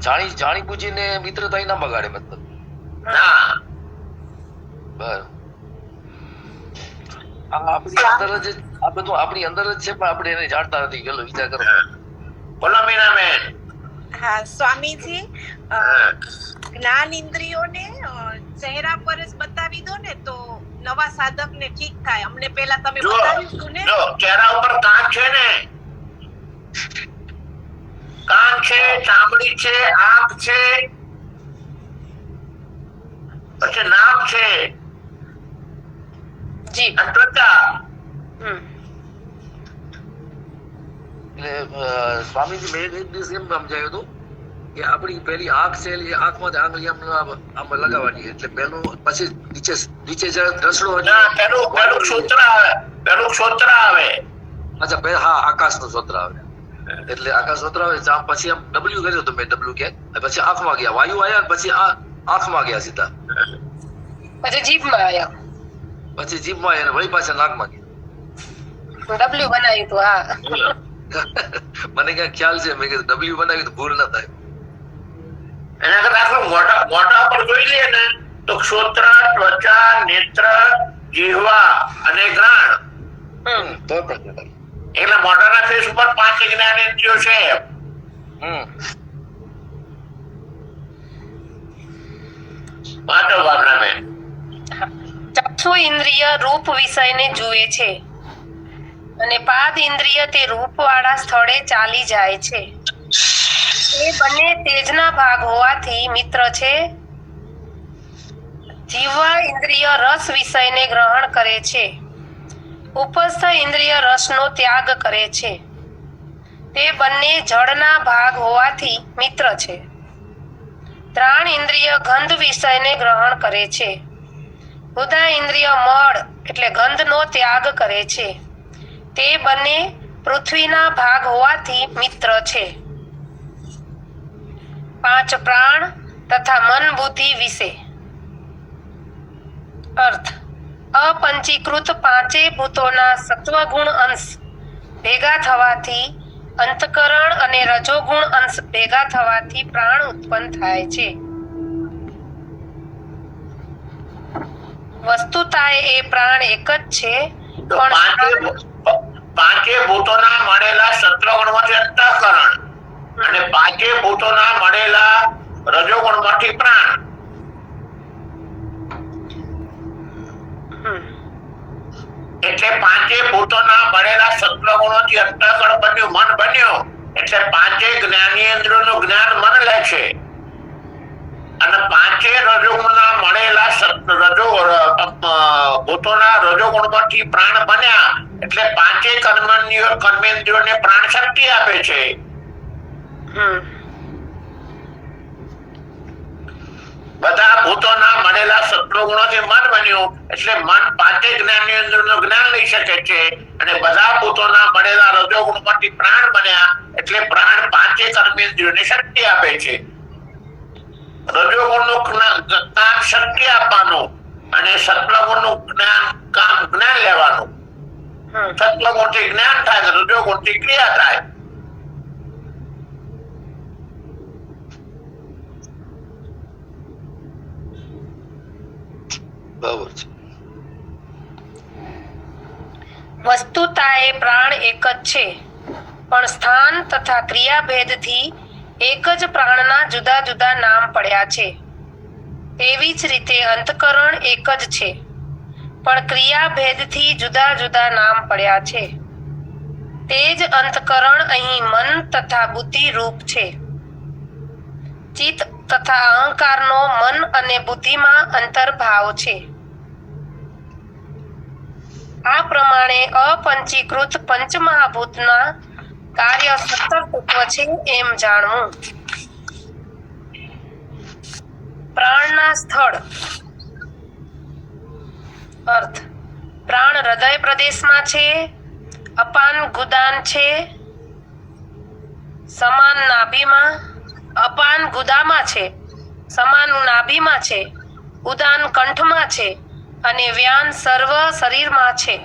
Speaker 4: જાણી બુજીને મિત્રતા ના બગાડે મતલબ.
Speaker 2: ના,
Speaker 4: બરાબર. આપણી અંદર જ આ બધું આપણી અંદર જ છે, પણ આપણે એને જાણતા નથી. પેલો વિચાર કરો.
Speaker 2: બોલો મીનાબેન.
Speaker 9: હા સ્વામીજી, જ્ઞાન ઇન્દ્રિયોને ચહેરા પર જ બતાવી દો ને તો નવા સાધક ને ઠીક થાય. અમને પેલા તમે બતાવ્યું હતું ને.
Speaker 2: જો ચહેરા ઉપર કાન છે ને, કાન છે, ચામડી છે, આંખ છે, પછી નાક છે,
Speaker 1: જી.
Speaker 2: ત્વચા.
Speaker 4: એટલે સ્વામીજી મેં એક દિવસ એમ સમજાયું હતું કે આપણી પેલી આંખ છે, એ આંખમાં આંગળી આમ લગાવવાની, એટલે પેલું પછી નીચે રસડો.
Speaker 2: પેલું ક્ષોત્ર આવે,
Speaker 4: અચ્છા, હા, આકાશનું સૂત્ર આવે. એટલે આકાશ સૂત્ર આવે પછી આમ ડબલ્યુ કર્યો તો મેં, ડબલ્યુ કે પછી આંખમાં ગયા, વાયુ આવ્યા, પછી આંખમાં ગયા સીધા,
Speaker 1: પછી જીભમાં આવ્યા.
Speaker 4: પછી જીભમાં એને વળી પાછા નાકમાં
Speaker 1: ડબલ્યુ બનાવ્યું હતું. હા,
Speaker 4: મને ક્યાં ખ્યાલ છે, મેં કીધું ડબલ્યુ બનાવ્યું તો ભૂલ ના થાય.
Speaker 2: એના કરતા આપણે મોઢા પર જોઈ લઈએ ને તો ક્ષોત્ર, ત્વચા, નેત્ર, જીહવા અને ઘ્રાણ.
Speaker 4: તો પણ કહેવાય.
Speaker 2: એટલે મોઢાના ફેસ ઉપર 5 જ્ઞાનેન્દ્રિયો છે. વાંચો ભાવનાબેન.
Speaker 1: ચક્ષુ ઇન્દ્રિય રૂપ વિષયને જુએ છે અને પાદ ઇન્દ્રિય તે રૂપવાળા સ્થળે ચાલી જાય છે. એ બંને તેજના ભાગ હોવાથી મિત્ર છે. જીહવા ઇન્દ્રિય રસ વિષયને ગ્રહણ કરે છે. ઉપસ્થ ઇન્દ્રિય રસનો ત્યાગ કરે છે. તે બંને જળના ભાગ હોવાથી મિત્ર છે. ત્રાણ ઇન્દ્રિય ગંધ વિષયને ગ્રહણ કરે છે. ઉદા ઇન્દ્રિય મળ એટલે ગંધનો ત્યાગ કરે છે. તે બંને પૃથ્વીના ભાગ હોવાથી મિત્ર છે. 5 પ્રાણ તથા મન બુદ્ધિ વિશે અર્થ. અપંચીકૃત 5 ભૂતોના સત્વગુણ અંશ ભેગા થવાથી અંતકરણ અને રજોગુણ અંશ ભેગા થવાથી પ્રાણ ઉત્પન્ન થાય છે. વસ્તુતાએ એ પ્રાણ એક જ છે,
Speaker 2: તો
Speaker 1: પણ
Speaker 2: પાંચે ભૂતોના મળેલા સત્વગુણમાંથી અંતઃકરણ અને 5 ભૂતોના મળેલા રજોગુણમાંથી પ્રાણ. એટલે 5 ભૂતોના મળેલા સત્વગુણોથી અંતઃકરણ બન્યું, મન બન્યું. એટલે 5 જ્ઞાનેન્દ્રિયોનું જ્ઞાન મન લે છે અને 5 રજોગુણના મળેલા ભૂતોના રજોગુણમાંથી પ્રાણ બન્યા. એટલે 5 કર્મેન્દ્રિયોને પ્રાણ શક્તિ આપે છે. બધા ભૂતોના મળેલા સત્વગુણોથી મન બન્યું. એટલે મન 5 જ્ઞાનેન્દ્રિયોનું જ્ઞાન લઈ શકે છે અને બધા ભૂતોના મળેલા રજોગુણમાંથી પ્રાણ બન્યા. એટલે પ્રાણ 5 કર્મેન્દ્રિયોને શક્તિ આપે છે. રજોગુણનું કામ શક્તિ આપવાનું અને સત્વગુણનું કામ જ્ઞાન લેવાનું. સત્વગુણથી જ્ઞાન થાય, રજોગુણથી ક્રિયા થાય.
Speaker 4: બરાબર છે.
Speaker 1: વસ્તુતાએ પ્રાણ એક જ છે, પણ સ્થાન તથા ક્રિયાભેદથી એક જ પ્રાણના જુદા જુદા નામ પડ્યા છે. તેવી જ રીતે અંતકરણ એક જ છે, પણ ક્રિયાભેદથી જુદા જુદા નામ પડ્યા છે. તે જ અંતકરણ અહીં મન તથા બુદ્ધિ રૂપ છે. ચિત્ત તથા અહંકારનો મન અને બુદ્ધિમાં અંતર્ભાવ છે. આ પ્રમાણે અપંચીકૃત પંચમહાભૂતના કાર્ય 17 તત્વ છે એમ જાણવું. પ્રાણના સ્થળ અર્થ. પ્રાણ હૃદય પ્રદેશમાં છે, અપાન ગુદાન છે, સમાન નાભીમાં, અપાન ગુદામાં છે, સમાન નાભીમાં છે, ઉદાન કંઠમાં છે અને વ્યાન સર્વ શરીરમાં છે.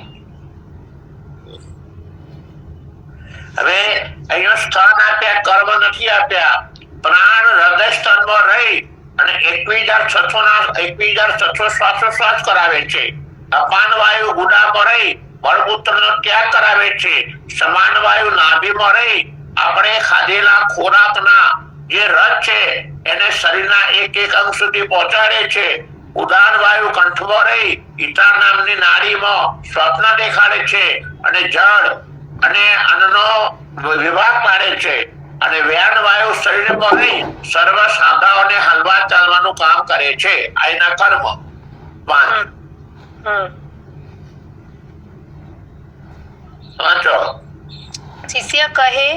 Speaker 2: હવે અહીંયા સ્થાન આપ્યા, કર્મ નથી આપ્યા. પ્રાણ હૃદય સ્થાનમાં રહી અને 21,600 શ્વાસોશ્વાસ કરાવે છે. અપાન વાયુ ગુદામાં રહી મળમૂત્રનો ત્યાગ કરાવે છે. સમાન વાયુ નાભીમાં રહી આપણે ખાધેલા ખોરાકના જે રસ છે એને શરીરના એક અંગ સુધી પહોંચાડે છે. ઉદાન વાયુ કંઠમાં રહી ઈતા નામની નાડીમાં સ્વપ્ન દેખાડે છે અને જળ અને અન્નનો વિભાગ પાડે છે. અને વ્યાન વાયુ શરીરમાં રહી સર્વ સાધાઓને હલવા ચાલવાનું કામ કરે છે. આ એના કર્મ. વાંચો.
Speaker 1: શિષ્ય કહે,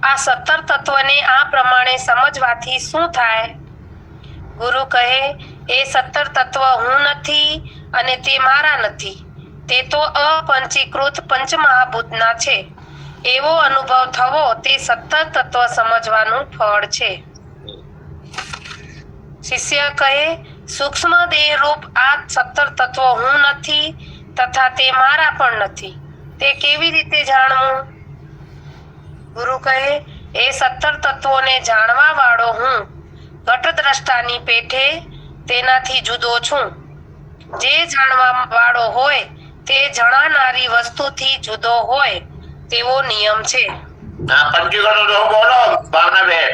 Speaker 1: આ 17 તત્વને આ પ્રમાણે સમજવાથી શું થાય? ગુરુ કહે, એ 17 તત્વ હું નથી અને તે મારા નથી. તે તો અપંચીકૃત પંચમહાભૂતના છે. એવો અનુભવ થવો તે 17 તત્વ સમજવાનું ફળ છે. શિષ્ય કહે, સૂક્ષ્મ દેહ રૂપ આ 17 તત્વો હું નથી તથા તે મારા પણ નથી, તે કેવી રીતે જાણવું? ગુરુ કહે, એ 17 તત્વોને જાણવા વાળો હું ઘટદ્રષ્ટાની પેઠે તેનાથી જુદો છું. જે જાણવા વાળો હોય તે જણાનારી વસ્તુથી જુદો હોય તેવો નિયમ છે.
Speaker 2: પંચીકરણ તો બોલો ભાવનાબેન.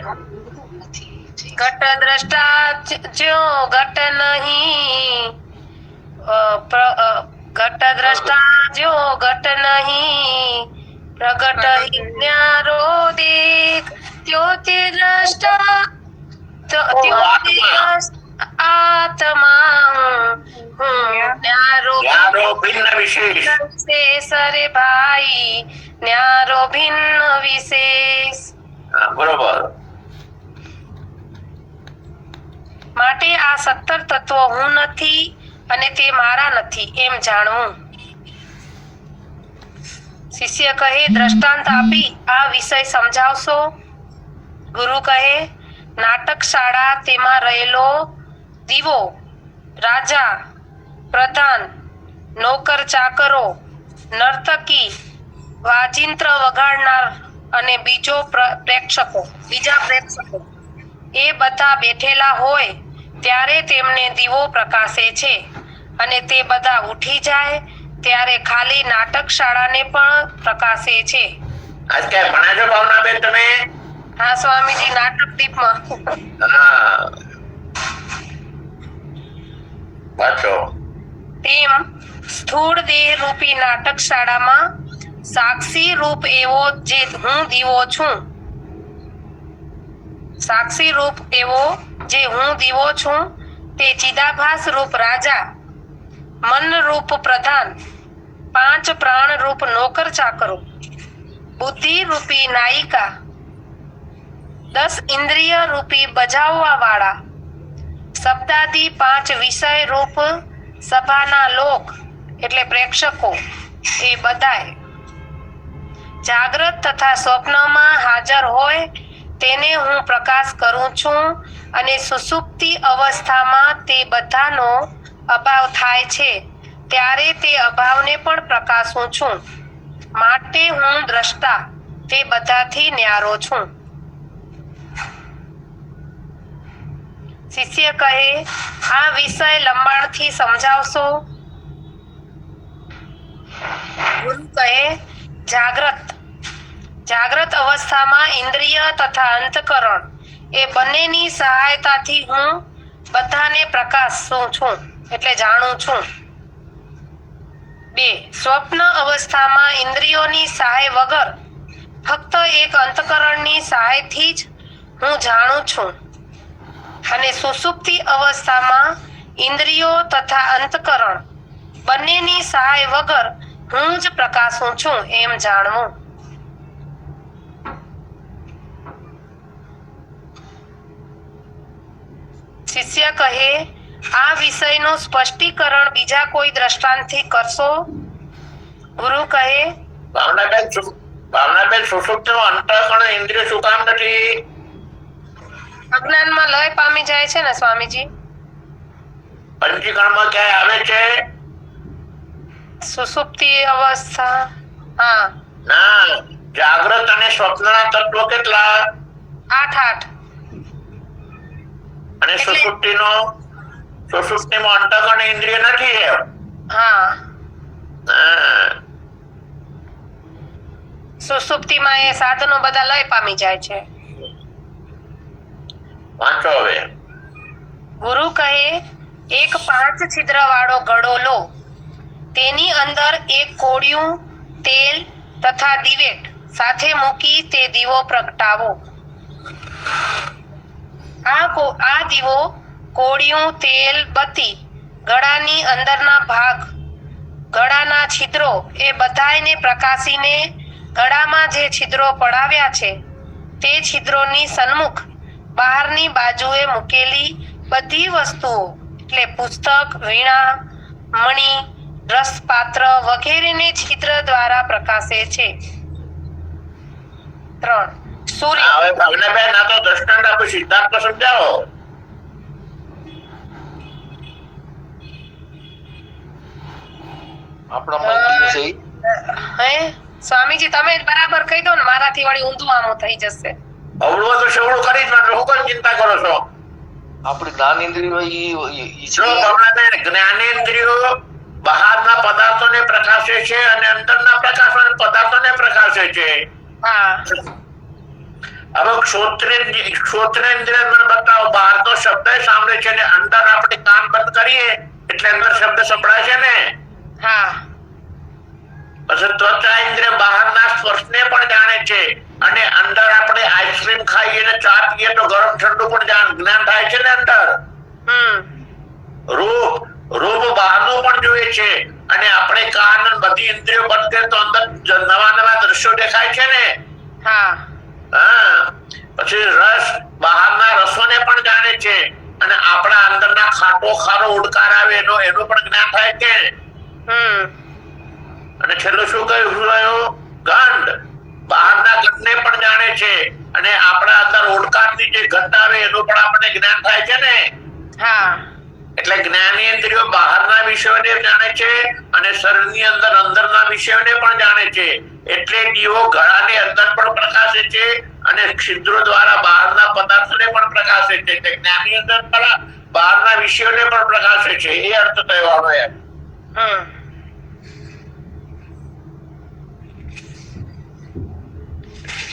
Speaker 1: ઘટ દ્રષ્ટા જો ઘટ નહીં, ઘટ દ્રષ્ટા જો ઘટ નહીં, પ્રગટ હિ ન્યારો દેખ, ત્યો તે દ્રષ્ટા ત્યો તે આત્મા હું, ન્યારો
Speaker 2: ભિન્ન વિશેષ.
Speaker 1: વિશેષ રે ભાઈ, ન્યારો ભિન્ન વિશેષ.
Speaker 2: બરોબર.
Speaker 1: માટે આ 17 તત્વો હું નથી અને તે મારા નથી એમ જાણવું. શિષ્ય કહે, દ્રષ્ટાંત આપી આ વિષય સમજાવશો? ગુરુ કહે, નાટક શાળા, તેમાં રહેલો દીવો, રાજા, પ્રધાન, નોકર ચાકરો, નર્તકી, વાજિંત્ર વગાડનાર અને બીજા પ્રેક્ષકો એ બધા બેઠેલા હોય ત્યારે તેમને દીવો પ્રકાશે છે, અને તે બધા ઉઠી જાય ત્યારે ખાલી નાટક શાળાને પણ પ્રકાશે છે.
Speaker 2: આજ ક્યાં ભણ્યા છો ભાવનાબેન તમે?
Speaker 1: હા સ્વામીજી, નાટક દીપમાં.
Speaker 2: હા, વાંચો.
Speaker 1: તેમ સ્થૂળ દેહ રૂપી નાટક શાળામાં સાક્ષી રૂપ એવો જે હું દીવો છું, સાક્ષી રૂપ એવો જે હું દીવો છું, તે ચિદાભાસ રૂપ રાજા, મન રૂપ પ્રધાન, 5 પ્રાણ રૂપ નોકર ચાકરો, બુદ્ધિ રૂપી નાયિકા, 10 ઇન્દ્રિય રૂપી બજાવવા વાળા, શબ્દાદી 5 વિષય રૂપ સભાના લોક એટલે પ્રેક્ષકો એ બધાય જાગ્રત તથા સ્વપ્નમાં હાજર હોય તેને હું પ્રકાશ કરું છું, અને સુષુપ્તિ અવસ્થામાં તે બધાનો અભાવ થાય છે ત્યારે તે અભાવને પણ પ્રકાશું છું. માટે હું દ્રષ્ટા તે બધાથી ન્યારો છું. શિષ્ય કહે, આ વિષય લંબાણથી સમજાવશો? ગુરુ કહે, જાગ્રત અવસ્થામાં ઇન્દ્રિય તથા અંતકરણ એ બંનેની સહાયતાથી હું બધાને પ્રકાશું છું એટલે જાણું છું. 2 સ્વપ્ન અવસ્થામાં ઇન્દ્રિયોની સહાય વગર ફક્ત એક અંતકરણની સહાયથી જ હું જાણું છું, અને સુષુપ્તિ અવસ્થામાં ઇન્દ્રિયો તથા અંતકરણ બંનેની સહાય વગર હું જ પ્રકાશું છું એમ જાણવું. શિષ્ય કહે, આ વિષયનું સ્પષ્ટીકરણ બીજા કોઈ દ્રષ્ટાંતથી કરશો? ગુરુ કહે,
Speaker 2: ભાવનાબેન સુષુપ્તિનું અંતઃકરણ ઇન્દ્રિય શું કામ નથી?
Speaker 1: અજ્ઞાનમાં લય પામી જાય છે ને સ્વામીજી.
Speaker 2: પંચીકરણમાં ક્યાંય આવે છે?
Speaker 1: સુષુપ્તિ અવસ્થા. હા,
Speaker 2: ના, જાગ્રત અને સ્વપ્નના તત્વો કેટલા?
Speaker 1: 8.
Speaker 2: અને સુષુપ્તિમાં અંતઃકરણ ઇન્દ્રિય નથી એમ?
Speaker 1: હા,
Speaker 2: હા.
Speaker 1: સુષુપ્તિમાં એ સાધનો બધા લય પામી જાય છે.
Speaker 2: વાંચો હવે.
Speaker 1: ગુરુ કહે, એક 5 છિદ્ર વાળો ઘડો લો, તેની અંદર એક કોળિયું, તેલ તથા દિવેટ સાથે મૂકી તે દીવો પ્રગટાવો. આ દીવો, કોળિયું, તેલ, બત્તી, ગળાની અંદરના ભાગ, ગળાના છિદ્રો એ બધાયને પ્રકાશીને ગળામાં જે છિદ્રો પડાવ્યા છે તે છિદ્રોની સન્મુખ બહારની બાજુએ મૂકેલી બધી વસ્તુઓ એટલે પુસ્તક, વીણા, મણી, રસપાત્ર વગેરેને છિદ્ર દ્વારા પ્રકાશે છે. 3 સૂર્ય.
Speaker 2: હવે ભાવનાબેન, આ તો દ્રષ્ટાંત આપી સિદ્ધાંત તો સમજાવો.
Speaker 4: આપણામાં ઇન્દ્રિયો છે ઈ.
Speaker 1: હે સ્વામીજી તમે જ બરાબર કહી દો ને, મારાથી વળી ઊંધું આમું થઈ જશે.
Speaker 2: અવળું તો સેવડું કરી જ માટે હું કેમ ચિંતા કરો છો?
Speaker 4: આપણી જ્ઞાનેન્દ્રિયો ઈ
Speaker 2: જો
Speaker 4: છે.
Speaker 2: કમલાબેન, જ્ઞાનેન્દ્રિયો બહારના પદાર્થોને પ્રકાશે છે અને અંદરના પદાર્થોને પ્રકાશે છે.
Speaker 1: હા
Speaker 2: હવે શ્રોત્રેન્દ્રિય મને બતાવો, બહારનો શબ્દ સાંભળે છે ને અંદર આપણે કાન બંધ કરીએ એટલે અંદર શબ્દ સંભળાય છે ને.
Speaker 1: હા
Speaker 2: પછી ત્વચા ઇન્દ્રિય બહારના સ્પર્શને પણ જાણે છે અને અંદર આપણે આઈસ્ક્રીમ ખાઈએ ને ચા પીએ તો ગરમ ઠંડુ પણ જ્ઞાન થાય છે ને અંદર. રૂપ બહારનું પણ જોઈએ છે અને આપણે કાન બધી ઇન્દ્રિયો બંધ કરીએ તો અંદર નવા દ્રશ્યો દેખાય છે ને.
Speaker 1: હા
Speaker 2: પછી રસ બહારના રસોને પણ જાણે છે અને આપણા અંદરના ખારો ઉડકાર આવે એનું પણ જ્ઞાન થાય છે. અને છેલ્લું શું કહ્યું? ગંધ બહારના ગંધને પણ જાણે છે અને આપણા અંદર ઉડકારની જે ગંધ આવે એનું પણ આપણને જ્ઞાન થાય છે ને.
Speaker 1: હા
Speaker 2: એટલે જ્ઞાનેન્દ્રિયો બહારના વિષયોને જાણે છે અને શરીરની અંદરના વિષયોને પણ જાણે છે. એટલે દીવો ગળાની અંદર પણ પ્રકાશે છે અને છિદ્રો દ્વારા બહારના પદાર્થોને પણ પ્રકાશે છે. એટલે જ્ઞાની અંદર બહારના વિષયોને પણ પ્રકાશે છે. એ અર્થ થયો એમ.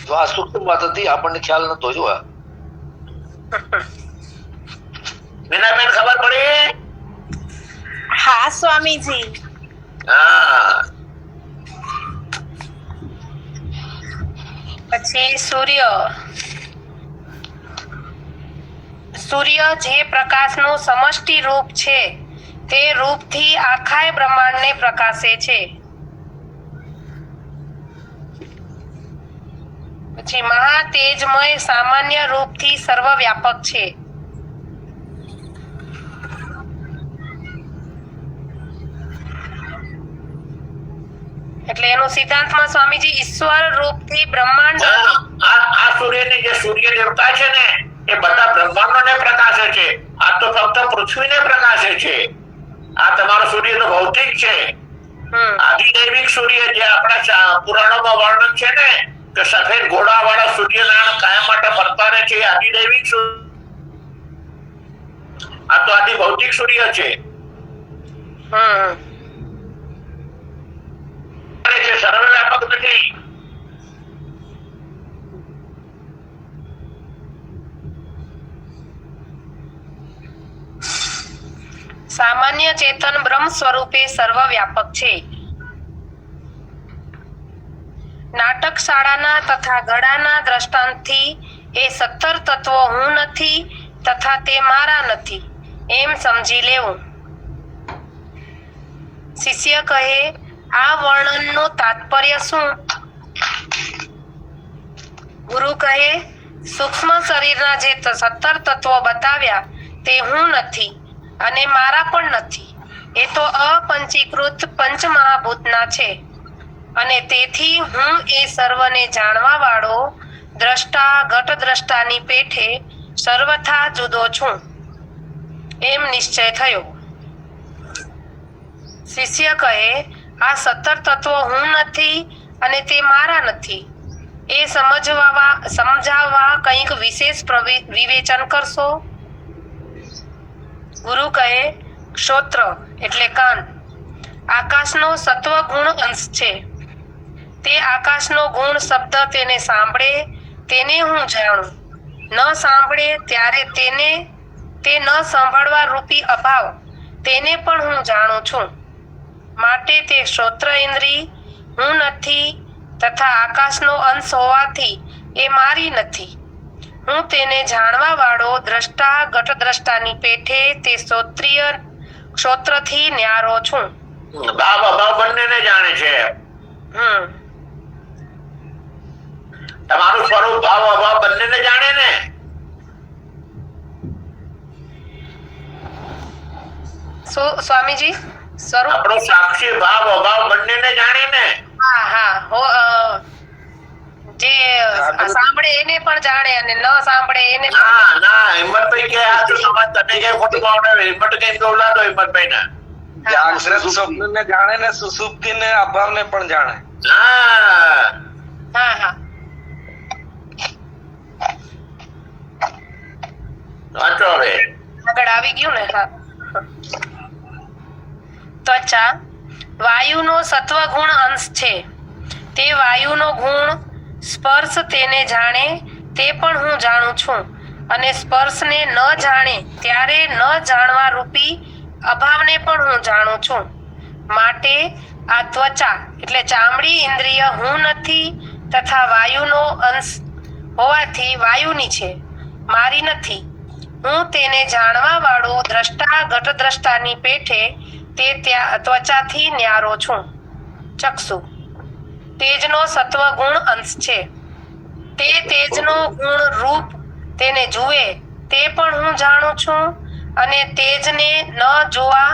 Speaker 4: તો આ સૂક્ષ્મ વાત હતી, આપણને ખ્યાલ નતો. જો આ
Speaker 2: મીનાબેન ખબર પડી?
Speaker 9: હા સ્વામીજી.
Speaker 2: હા.
Speaker 1: પછી સૂર્ય જે પ્રકાશનું સમષ્ટિ રૂપ છે તે રૂપથી આખાય બ્રહ્માંડને પ્રકાશે છે. પછી મહાતેજમય સામાન્ય રૂપથી સર્વવ્યાપક છે. એટલે એનો સિદ્ધાંતમાં સ્વામીજી ઈશ્વર રૂપથી બ્રહ્માંડ
Speaker 2: આ સૂર્યને જે સૂર્ય દેવતા છે ને એ બધા બ્રહ્માંડોને પ્રકાશે છે. આ તો ફક્ત પૃથ્વીને પ્રકાશે છે. આ તમારો સૂર્ય તો ભૌતિક છે. આદિદૈવિક સૂર્ય જે આપણા પુરાણોમાં વર્ણન છે ને કે સફેદ ઘોડા વાળા સૂર્યનારાયણ કાયમ માટે ફરતા રહે છે, આદિદૈવિક સૂર્ય. આ તો આદિ ભૌતિક સૂર્ય છે. સર્વવ્યાપક નથી.
Speaker 1: સામાન્ય ચેતન બ્રહ્મ સ્વરૂપે સર્વવ્યાપક છે. નાટક શાળાના તથા ઘડાના દ્રષ્ટાંતથી એ 17 તત્વો હું નથી તથા તે મારા નથી એમ સમજી લેવું. શિષ્ય કહે, આ વર્ણનનું તાત્પર્ય શું? ગુરુ કહે, સૂક્ષ્મ શરીરના જે 17 તત્વો બતાવ્યા તે હું નથી અને મારા પણ નથી. એ તો અપંચીકૃત પંચમહાભૂતના છે અને તેથી હું એ સર્વને જાણવા વાળો દ્રષ્ટા ઘટ દ્રષ્ટાની પેઠે સર્વથા જુદો છું એમ નિશ્ચય થયો. શિષ્ય કહે, આ 17 તત્વો હું નથી અને તે મારા નથી એ સમજાવવા કંઈક વિશેષ વિવેચન કરશો? ગુરુ કહે, ક્ષોત્ર એટલે કાન આકાશનો સત્વ ગુણ અંશ છે. તે આકાશનો ગુણ શબ્દ તેને સાંભળે તેને હું જાણું, ન સાંભળે ત્યારે તે ન સાંભળવા રૂપી અભાવ તેને પણ હું જાણું છું. માટે તે શ્રોત્ર ઇન્દ્રિય હું નથી તથા આકાશનો અંશ હોવાથી એ મારી નથી. હું તેને જાણવા વાળો દ્રષ્ટા ઘટ દ્રષ્ટાની પેઠે તે ક્ષોત્રથી ન્યારો છું.
Speaker 2: ભાવ અભાવ બંનેને જાણે છે. તમારું સ્વરૂપ ભાવ અભાવ બંનેને જાણે ને.
Speaker 1: શું સ્વામીજી? સ્વરૂપ
Speaker 2: આપણો સાક્ષી ભાવ અભાવ બંનેને જાણે ને.
Speaker 1: જે સાંભળે એને પણ જાણે અને ન સાંભળે એને
Speaker 2: ના હિંમતભાઈ કે આ જો સમાજ તને કઈ ખોટું આવડે હિંમત કઈ બોલાતો હિંમતભાઈ ના
Speaker 7: જાગ્રત સ્વપ્ન ને જાણે ને સુષુપ્તિ ને અભાવ ને પણ જાણે.
Speaker 2: હા
Speaker 1: હા હા
Speaker 2: વાંચો હવે.
Speaker 1: આગળ આવી ગયું ને. હા ત્વચા વાયુનો સત્વગુણ અંશ છે. તે વાયુનો ગુણ સ્પર્શ તેને જાણે તે પણ હું જાણું છું, અને સ્પર્શને ન જાણે ત્યારે ન જાણવા રૂપી અભાવને પણ હું જાણું છું. માટે આ ત્વચા એટલે ચામડી ઇન્દ્રિય હું નથી તથા વાયુનો અંશ હોવાથી વાયુની છે, મારી નથી. હું તેને જાણવા વાળો દ્રષ્ટા ઘટ દ્રષ્ટાની પેઠે તે ત્વચાથી ન્યારો છું. ચક્ષુ તેજનો સત્વગુણ અંશ છે. તે તેજનો ગુણ રૂપ તેને જુએ તે પણ હું જાણું છું, અને તેજને ન જોવા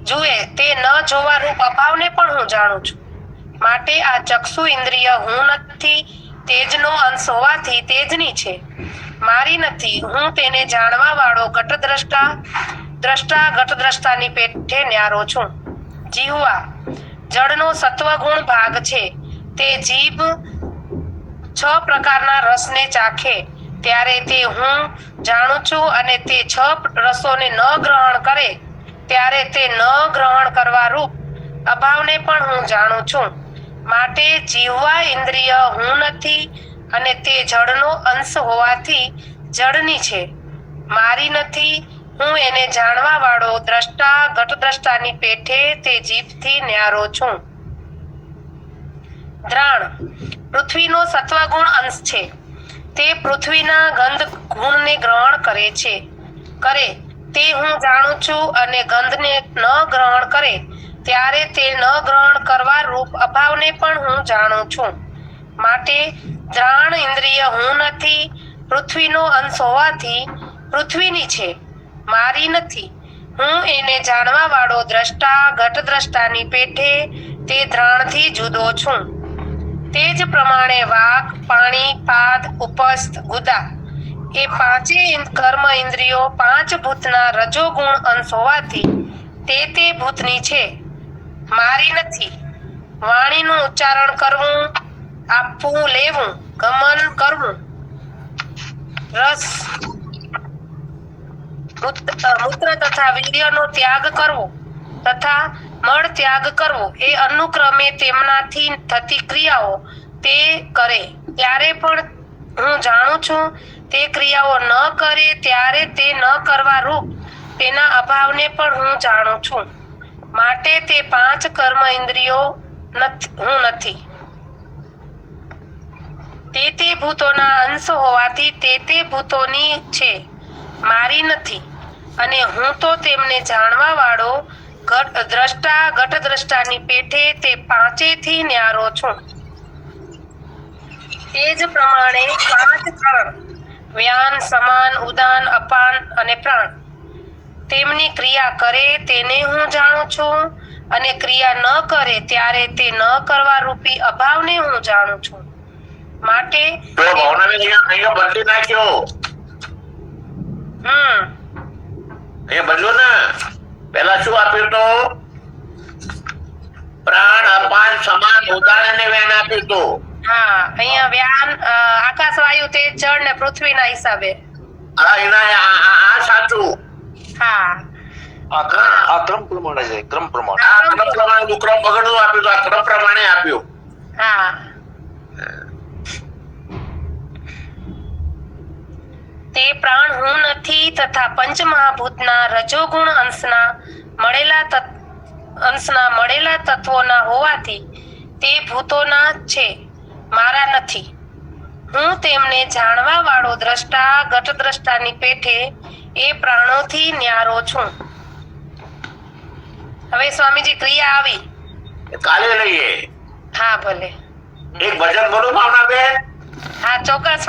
Speaker 1: જુએ તે ન જોવા રૂપ અભાવને પણ હું જાણું છું. માટે આ ચક્ષુ ઇન્દ્રિય હું નથી, તેજનો અંશ હોવાથી તેજની છે, મારી નથી. હું તેને જાણવા વાળો ઘટ દ્રષ્ટા ઘટ દ્રષ્ટાની પેઠે ન્યારો છું. જીહવા જળનો સત્વગુણ ભાગ છે. તે જીભ 6 પ્રકારના રસને ચાખે ત્યારે તે હું જાણું છું, અને તે 6 રસોને ન ગ્રહણ કરે ત્યારે તે ન ગ્રહણ કરવા રૂપ અભાવને પણ હું જાણું છું. માટે જીવવા ઇન્દ્રિય હું નથી, અને તે જળનો અંશ હોવાથી જળની છે, મારી નથી. હું એને જાણવા વાળો દ્રષ્ટા ઘટ દ્રષ્ટાની પેઠે તે જીભથી ન્યારો છું. દ્રાણ પૃથ્વીનો સત્વગુણ અંશ છે. તે પૃથ્વીના ગંધ ગુણને ગ્રહણ કરે તે હું જાણું છું, અને ગંધને ન ગ્રહણ કરે ત્યારે તે ન ગ્રહણ કરવા રૂપ અભાવને પણ હું જાણું છું. માટે દ્રાણ ઇન્દ્રિય હું નથી, પૃથ્વીનો અંશ હોવાથી પૃથ્વીની છે, મારી નથી. હું એને જાણવા વાળો દ્રષ્ટા ઘટ દ્રષ્ટાની પેઠે તે દ્રાણથી જુદો છું. તે જ પ્રમાણે વાક, પાણી, પાદ, ઉપસ્થ, ગુદા એ 5 કર્મ ઇન્દ્રિયો 5 ભૂતના રજોગુણ અંશ હોવાથી તે ભૂતની છે, મારી નથી. વાણીનું ઉચ્ચારણ કરવું, આપવું લેવું, ગમન કરવું, રસ મૂત્ર તથા વીર્યનો ત્યાગ કરવો તથા મળ ત્યાગ કરવો એ અનુક્રમે તેમનાથી થતી ક્રિયાઓ તે કરે ત્યારે પણ હું જાણું છું. તે ક્રિયાઓ ન કરે ત્યારે તે ન કરવા રૂપ તેના અભાવને પણ હું જાણું છું. માટે તે 5 કર્મ ઇન્દ્રિયો હું નથી. તે ભૂતોના અંશ હોવાથી તે ભૂતોની છે, મારી નથી. અને હું તો તેમને જાણવા વાળો દ્રષ્ટા ઘટ દ્રષ્ટાની પેઠે તે 5થી ન્યારો છું. તે જ પ્રમાણે 5 પ્રાણ વ્યાન, સમાન, ઉદાન, અપાન અને પ્રાણ તેમની ક્રિયા કરે તેને હું જાણું છું, અને ક્રિયા ન કરે ત્યારે તે ન કરવા રૂપી અભાવને હું જાણું છું. માટે
Speaker 2: અહીંયા બદલી નાખ્યો. અહીંયા બદલો ને. પેલા શું આપ્યું તો? પ્રાણ, અપાન, સમાન, ઉદાન અને વ્યાન આપ્યું તો.
Speaker 1: હા, અહીંયા વ્યાન, આકાશ, વાયુ, તેજ, જળ ને પૃથ્વીના હિસાબે.
Speaker 2: હા, આ સાચું.
Speaker 1: હા,
Speaker 4: આ ક્રમ પ્રમાણે છે. ક્રમ પ્રમાણે
Speaker 2: ક્રમ વગરનું આપ્યું તો આ ક્રમ પ્રમાણે આપ્યું.
Speaker 1: હા. તે પ્રાણ હું નથી તથા પંચમહાભૂતના રજોગુણ અંશના મળેલા તત્વોના હોવાથી તે ભૂતોના છે, મારા નથી. હું તેમને જાણવા વાળો દ્રષ્ટા ઘટ દ્રષ્ટાની પેઠે એ પ્રાણોથી ન્યારો છું. હવે સ્વામીજી ક્રિયા આવી.
Speaker 2: કાલે લઈએ.
Speaker 1: હા ભલે.
Speaker 2: એક ભજન બોલો ભાવના બેન.
Speaker 1: હા ચોક્કસ.